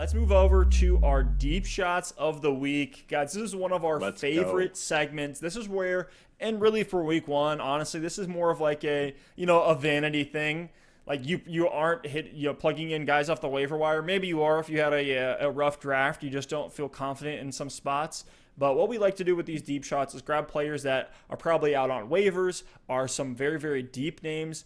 Let's move over to our deep shots of the week. Guys, this is one of our favorite segments. This is where, and really for week one, honestly, this is more of like a vanity thing. Like you aren't plugging in guys off the waiver wire. Maybe you are if you had a rough draft. You just don't feel confident in some spots. But what we like to do with these deep shots is grab players that are probably out on waivers, are some very, very deep names,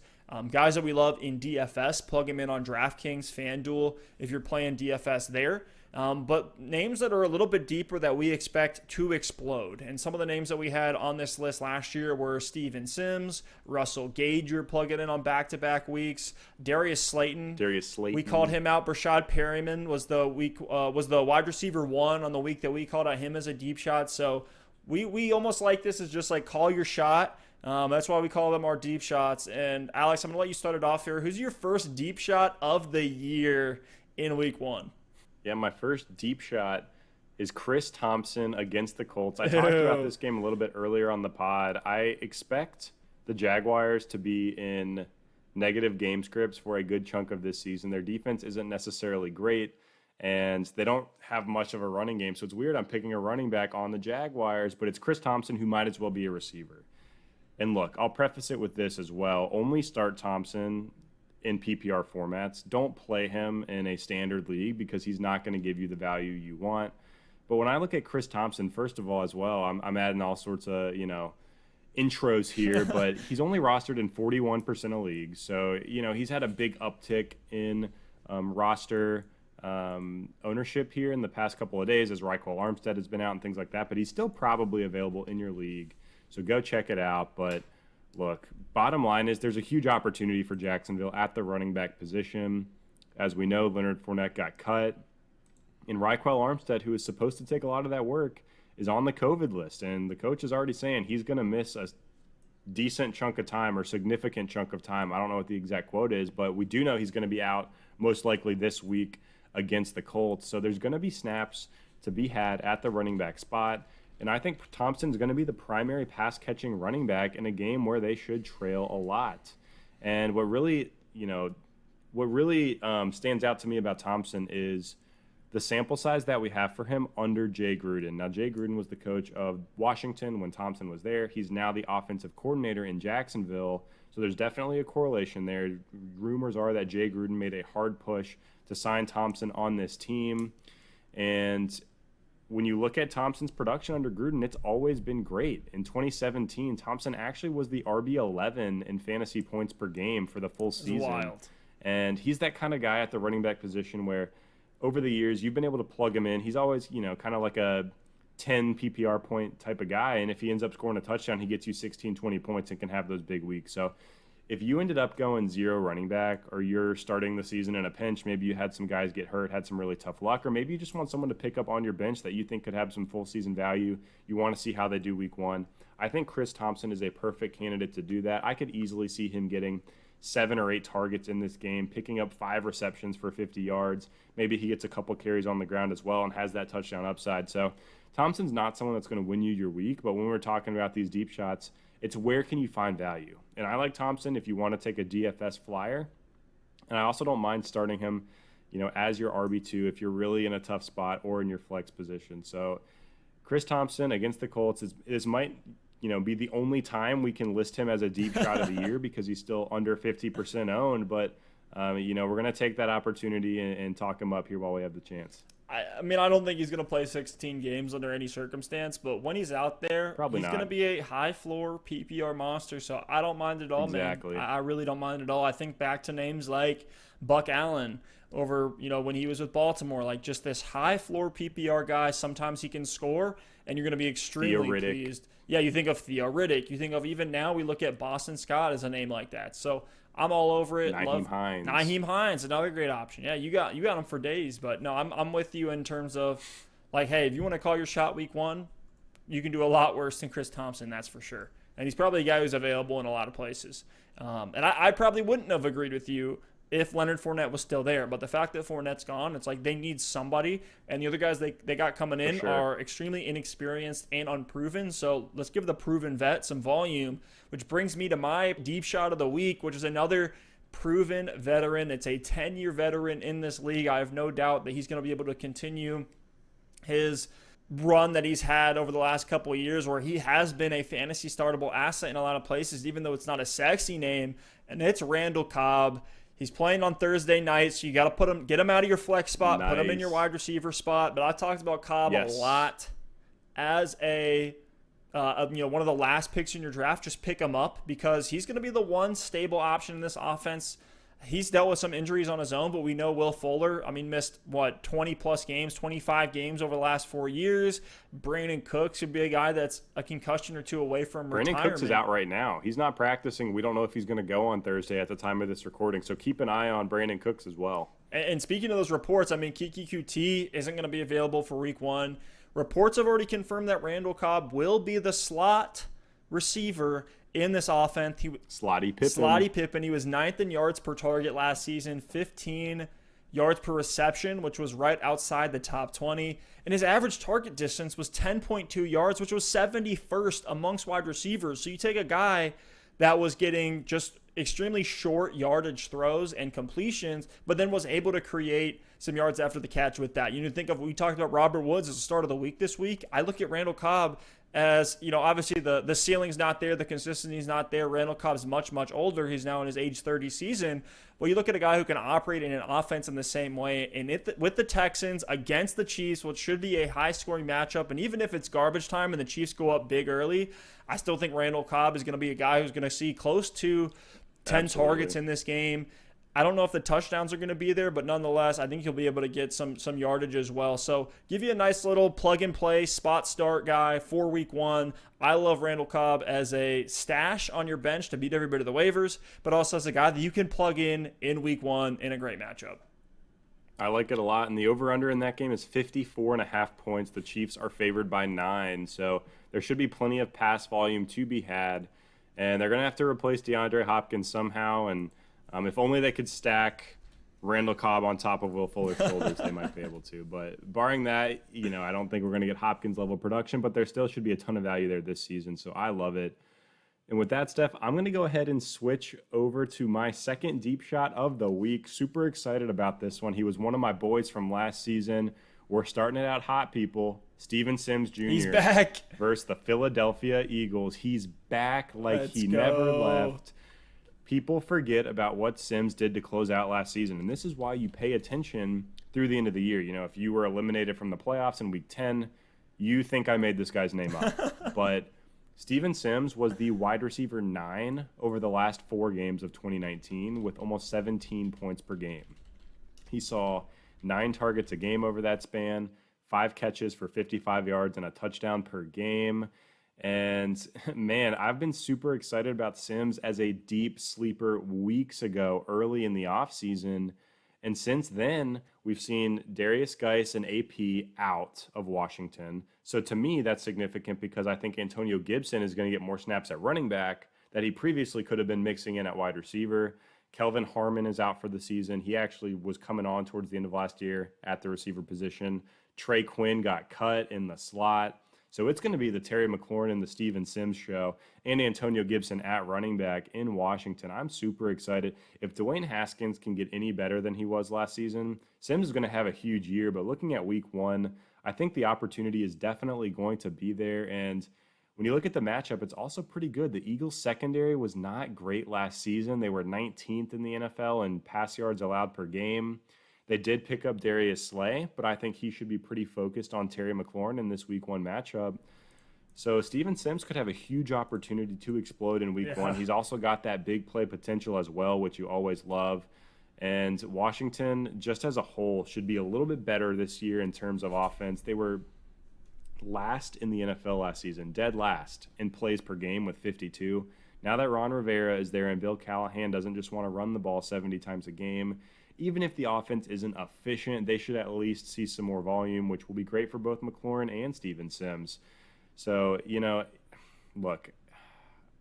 guys that we love in DFS, plug them in on DraftKings, FanDuel, if you're playing DFS there. But names that are a little bit deeper that we expect to explode. And some of the names that we had on this list last year were Steven Sims, Russell Gage, you're plugging in on back-to-back weeks, Darius Slayton. We called him out. Brashad Perryman was the wide receiver one on the week that we called out him as a deep shot. So we almost like this as just like call your shot. That's why we call them our deep shots. And Alex, I'm going to let you start it off here. Who's your first deep shot of the year in week one? Yeah, my first deep shot is Chris Thompson against the Colts. I talked about this game a little bit earlier on the pod. I expect the Jaguars to be in negative game scripts for a good chunk of this season. Their defense isn't necessarily great, and they don't have much of a running game. So it's weird I'm picking a running back on the Jaguars, but it's Chris Thompson who might as well be a receiver. And look, I'll preface it with this as well. Only start Thompson in PPR formats. Don't play him in a standard league because he's not going to give you the value you want. But when I look at Chris Thompson, first of all, as well, I'm adding all sorts of, intros here, but he's only rostered in 41% of leagues. So, he's had a big uptick in roster ownership here in the past couple of days as Raquel Armstead has been out and things like that. But he's still probably available in your league. So go check it out. But look, bottom line is there's a huge opportunity for Jacksonville at the running back position. As we know, Leonard Fournette got cut. And Raquel Armstead, who is supposed to take a lot of that work, is on the COVID list. And the coach is already saying he's going to miss a decent chunk of time or significant chunk of time. I don't know what the exact quote is, but we do know he's going to be out most likely this week against the Colts. So there's going to be snaps to be had at the running back spot. And I think Thompson's going to be the primary pass-catching running back in a game where they should trail a lot. And what really stands out to me about Thompson is the sample size that we have for him under Jay Gruden. Now, Jay Gruden was the coach of Washington when Thompson was there. He's now the offensive coordinator in Jacksonville. So there's definitely a correlation there. Rumors are that Jay Gruden made a hard push to sign Thompson on this team. And when you look at Thompson's production under Gruden, it's always been great. In 2017, Thompson actually was the RB11 in fantasy points per game for the full season. Wild. And he's that kind of guy at the running back position where over the years you've been able to plug him in. He's always, kind of like a 10 PPR point type of guy. And if he ends up scoring a touchdown, he gets you 16, 20 points and can have those big weeks. So if you ended up going zero running back or you're starting the season in a pinch, maybe you had some guys get hurt, had some really tough luck, or maybe you just want someone to pick up on your bench that you think could have some full season value. You want to see how they do week one. I think Chris Thompson is a perfect candidate to do that. I could easily see him getting 7 or 8 targets in this game, picking up 5 receptions for 50 yards. Maybe he gets a couple carries on the ground as well and has that touchdown upside. So Thompson's not someone that's going to win you your week, but when we're talking about these deep shots, it's where can you find value. And I like Thompson if you want to take a DFS flyer. And I also don't mind starting him, as your RB2 if you're really in a tough spot or in your flex position. So Chris Thompson against the Colts is might be the only time we can list him as a deep shot of the year because he's still under 50% owned. But, we're going to take that opportunity and talk him up here while we have the chance. I mean, I don't think he's going to play 16 games under any circumstance, but when he's out there, he's going to be a high-floor PPR monster, so I don't mind it at all, exactly. Man. I really don't mind it at all. I think back to names like Buck Allen over, when he was with Baltimore, like just this high-floor PPR guy. Sometimes he can score, and you're going to be extremely pleased. Yeah, you think of Theo Riddick. You think of even now we look at Boston Scott as a name like that. So I'm all over it. Nyheim Hines, another great option. Yeah, you got him for days. But no, I'm with you in terms of like, hey, if you want to call your shot week one, you can do a lot worse than Chris Thompson, that's for sure. And he's probably a guy who's available in a lot of places. And I probably wouldn't have agreed with you if Leonard Fournette was still there. But the fact that Fournette's gone, it's like they need somebody. And the other guys they got coming in are extremely inexperienced and unproven. So let's give the proven vet some volume, which brings me to my deep shot of the week, which is another proven veteran. It's a 10-year veteran in this league. I have no doubt that he's going to be able to continue his run that he's had over the last couple of years, where he has been a fantasy startable asset in a lot of places, even though it's not a sexy name. And it's Randall Cobb. He's playing on Thursday nights, so you got to get him out of your flex spot, put him in your wide receiver spot. But I talked about Cobb a lot as one of the last picks in your draft. Just pick him up because he's going to be the one stable option in this offense. He's dealt with some injuries on his own, but we know Will Fuller, missed, 20-plus games, 25 games over the last 4 years. Brandon Cooks would be a guy that's a concussion or two away from retirement. Brandon Cooks is out right now. He's not practicing. We don't know if he's going to go on Thursday at the time of this recording, so keep an eye on Brandon Cooks as well. And speaking of those reports, Kiki QT isn't going to be available for week 1. Reports have already confirmed that Randall Cobb will be the slot receiver in this offense. Slotty Pippen. He was 9th in yards per target last season, 15 yards per reception, which was right outside the top 20. And his average target distance was 10.2 yards, which was 71st amongst wide receivers. So you take a guy that was getting just extremely short yardage throws and completions, but then was able to create some yards after the catch with that. We talked about Robert Woods as the start of the week this week. I look at Randall Cobb as, obviously the ceiling's not there, the consistency's not there. Randall Cobb's much, much older. He's now in his age 30 season. Well, you look at a guy who can operate in an offense in the same way, and with the Texans against the Chiefs, which should be a high-scoring matchup, and even if it's garbage time and the Chiefs go up big early, I still think Randall Cobb is going to be a guy who's going to see close to 10 targets in this game. I don't know if the touchdowns are going to be there, but nonetheless, I think he'll be able to get some yardage as well. So give you a nice little plug-and-play spot start guy for week 1. I love Randall Cobb as a stash on your bench to beat everybody to the waivers, but also as a guy that you can plug in week 1 in a great matchup. I like it a lot, and the over-under in that game is 54.5 points. The Chiefs are favored by 9, so there should be plenty of pass volume to be had, and they're going to have to replace DeAndre Hopkins somehow, and if only they could stack Randall Cobb on top of Will Fuller's shoulders, they might be able to. But barring that, I don't think we're going to get Hopkins-level production, but there still should be a ton of value there this season, so I love it. And with that, Steph, I'm going to go ahead and switch over to my second deep shot of the week. Super excited about this one. He was one of my boys from last season. We're starting it out hot, people. Steven Sims Jr. He's back. Versus the Philadelphia Eagles. He's back like never left. People forget about what Sims did to close out last season, and this is why you pay attention through the end of the year. If you were eliminated from the playoffs in Week 10, you think I made this guy's name up. But Steven Sims was the wide receiver 9 over the last 4 games of 2019 with almost 17 points per game. He saw 9 targets a game over that span, 5 catches for 55 yards and a touchdown per game. And, man, I've been super excited about Sims as a deep sleeper weeks ago, early in the offseason. And since then, we've seen Darius Geis and AP out of Washington. So to me, that's significant because I think Antonio Gibson is going to get more snaps at running back that he previously could have been mixing in at wide receiver. Kelvin Harmon is out for the season. He actually was coming on towards the end of last year at the receiver position. Trey Quinn got cut in the slot. So it's going to be the Terry McLaurin and the Steven Sims show and Antonio Gibson at running back in Washington. I'm super excited. If Dwayne Haskins can get any better than he was last season, Sims is going to have a huge year. But looking at week 1, I think the opportunity is definitely going to be there. And when you look at the matchup, it's also pretty good. The Eagles secondary was not great last season. They were 19th in the NFL in pass yards allowed per game. They did pick up Darius Slay, but I think he should be pretty focused on Terry McLaurin in this week 1 matchup. So Steven Sims could have a huge opportunity to explode in week 1. He's also got that big play potential as well, which you always love. And Washington, just as a whole, should be a little bit better this year in terms of offense. They were last in the NFL last season, dead last in plays per game with 52. Now that Ron Rivera is there and Bill Callahan doesn't just want to run the ball 70 times a game, even if the offense isn't efficient, they should at least see some more volume, which will be great for both McLaurin and Steven Sims. So, look,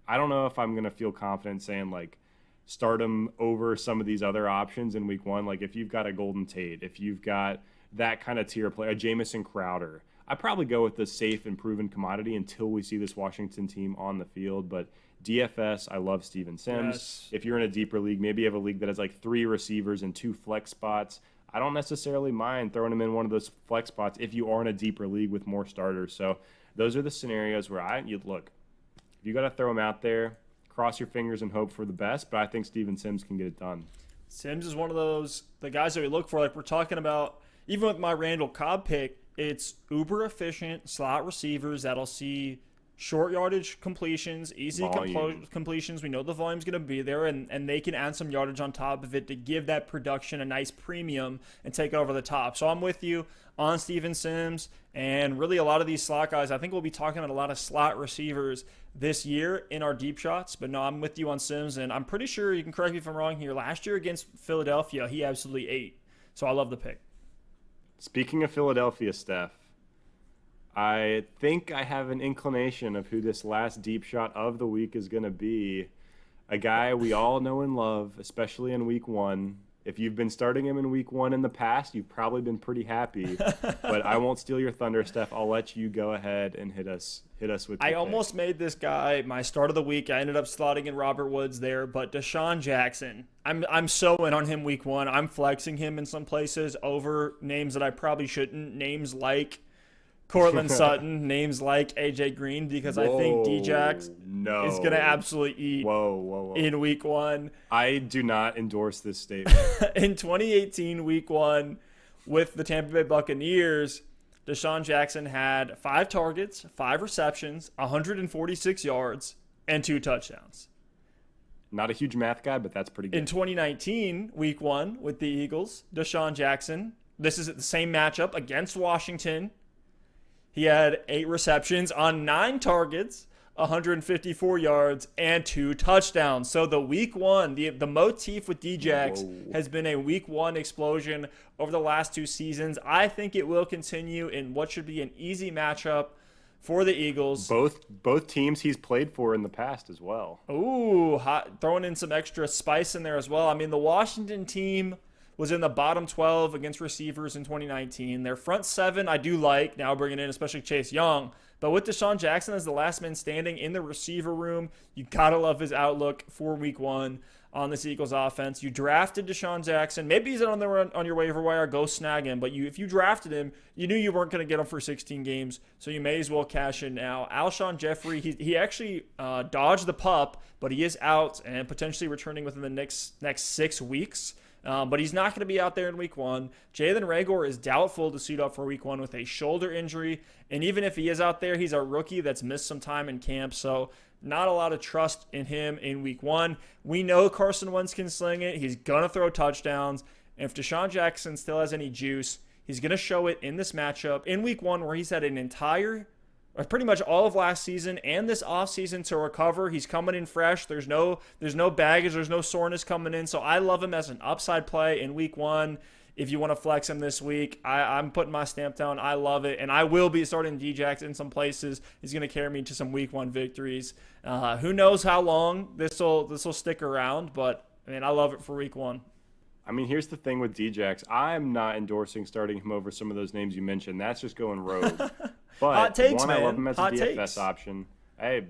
I don't know if I'm going to feel confident saying, start him over some of these other options in week 1. Like, if you've got a Golden Tate, if you've got that kind of tier player, a Jamison Crowder, I'd probably go with the safe and proven commodity until we see this Washington team on the field. But DFS, I love Steven Sims. Yes. If you're in a deeper league, maybe you have a league that has like 3 receivers and 2 flex spots. I don't necessarily mind throwing him in one of those flex spots if you are in a deeper league with more starters. So those are the scenarios where you look, if you got to throw him out there, cross your fingers and hope for the best, but I think Steven Sims can get it done. Sims is one of the guys that we look for. Like we're talking about, even with my Randall Cobb pick, it's uber efficient slot receivers that'll see short yardage completions, easy completions. We know the volume's going to be there, and they can add some yardage on top of it to give that production a nice premium and take over the top. So I'm with you on Steven Sims, and really a lot of these slot guys. I think we'll be talking about a lot of slot receivers this year in our deep shots, but no, I'm with you on Sims, and I'm pretty sure, you can correct me if I'm wrong here, last year against Philadelphia, he absolutely ate. So I love the pick. Speaking of Philadelphia, Steph, I think I have an inclination of who this last deep shot of the week is going to be. A guy we all know and love, especially in week 1. If you've been starting him in week 1 in the past, you've probably been pretty happy. But I won't steal your thunder, Steph. I'll let you go ahead and hit us with. I almost made this guy my start of the week. I ended up slotting in Robert Woods there, but Desean Jackson, I'm so in on him week 1. I'm flexing him in some places over names that I probably shouldn't. Names like Cortland Sutton, names like AJ Green, because I think D-Jax is going to absolutely eat in week 1. I do not endorse this statement. In 2018, week 1, with the Tampa Bay Buccaneers, Desean Jackson had 5 targets, 5 receptions, 146 yards, and 2 touchdowns. Not a huge math guy, but that's pretty good. In 2019, week 1, with the Eagles, Desean Jackson, this is the same matchup against Washington. He had 8 receptions on 9 targets, 154 yards, and 2 touchdowns. So the week 1, the motif with D-Jax has been a week 1 explosion over the last 2 seasons. I think it will continue in what should be an easy matchup for the Eagles. Both teams he's played for in the past as well. Ooh, throwing in some extra spice in there as well. I mean, the Washington team was in the bottom 12 against receivers in 2019. Their front 7 I do like, now bringing in especially Chase Young. But with Desean Jackson as the last man standing in the receiver room, you got to love his outlook for week 1 on this Eagles offense. You drafted Desean Jackson. Maybe he's on your waiver wire. Go snag him. But if you drafted him, you knew you weren't going to get him for 16 games, so you may as well cash in now. Alshon Jeffrey, he actually dodged the pup, but he is out and potentially returning within the next 6 weeks. But he's not going to be out there in week 1. Jalen Reagor is doubtful to suit up for week 1 with a shoulder injury. And even if he is out there, he's a rookie that's missed some time in camp. So not a lot of trust in him in week 1. We know Carson Wentz can sling it. He's going to throw touchdowns. And if Desean Jackson still has any juice, he's going to show it in this matchup in week 1 where he's had an entire pretty much all of last season and this offseason to recover. He's coming in fresh. There's no baggage. There's no soreness coming in. So I love him as an upside play in week 1. If you want to flex him this week, I'm putting my stamp down. I love it. And I will be starting D-Jax in some places. He's going to carry me to some week 1 victories. Who knows how long this will stick around, but I mean, I love it for week 1. I mean, here's the thing with D-Jax. I'm not endorsing starting him over some of those names you mentioned. That's just going rogue. But hot takes, man. I love him as hot a DFS takes. option. Hey,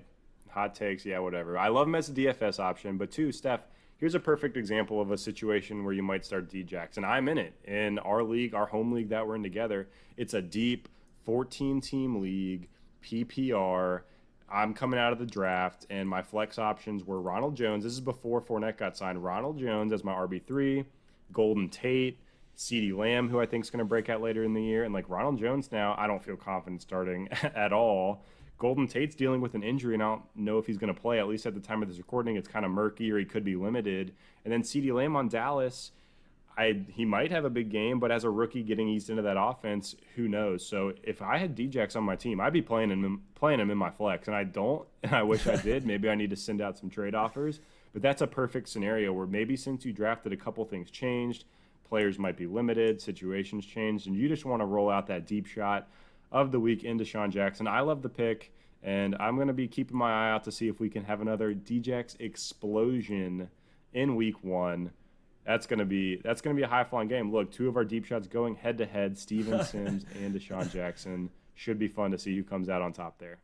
hot takes, yeah, whatever. I love him as a DFS option. But 2, Steph, here's a perfect example of a situation where you might start D-Jax. And I'm in it. In our league, our home league that we're in together, it's a deep 14-team league, PPR. I'm coming out of the draft, and my flex options were Ronald Jones. This is before Fournette got signed. Ronald Jones as my RB3, Golden Tate, CeeDee Lamb, who I think is going to break out later in the year. And like Ronald Jones now, I don't feel confident starting at all. Golden Tate's dealing with an injury, and I don't know if he's going to play. At least at the time of this recording, it's kind of murky, or he could be limited. And then CeeDee Lamb on Dallas, he might have a big game, but as a rookie getting eased into that offense, who knows? So if I had D-Jax on my team, I'd be playing him in my flex, and I don't, and I wish I did. Maybe I need to send out some trade offers. But that's a perfect scenario where maybe since you drafted, a couple things changed. Players might be limited, situations changed, and you just want to roll out that deep shot of the week into Desean Jackson. I love the pick, and I'm going to be keeping my eye out to see if we can have another D-Jax explosion in week 1. That's going to be a high-flying game. Look, 2 of our deep shots going head-to-head, Steven Sims and Desean Jackson. Should be fun to see who comes out on top there.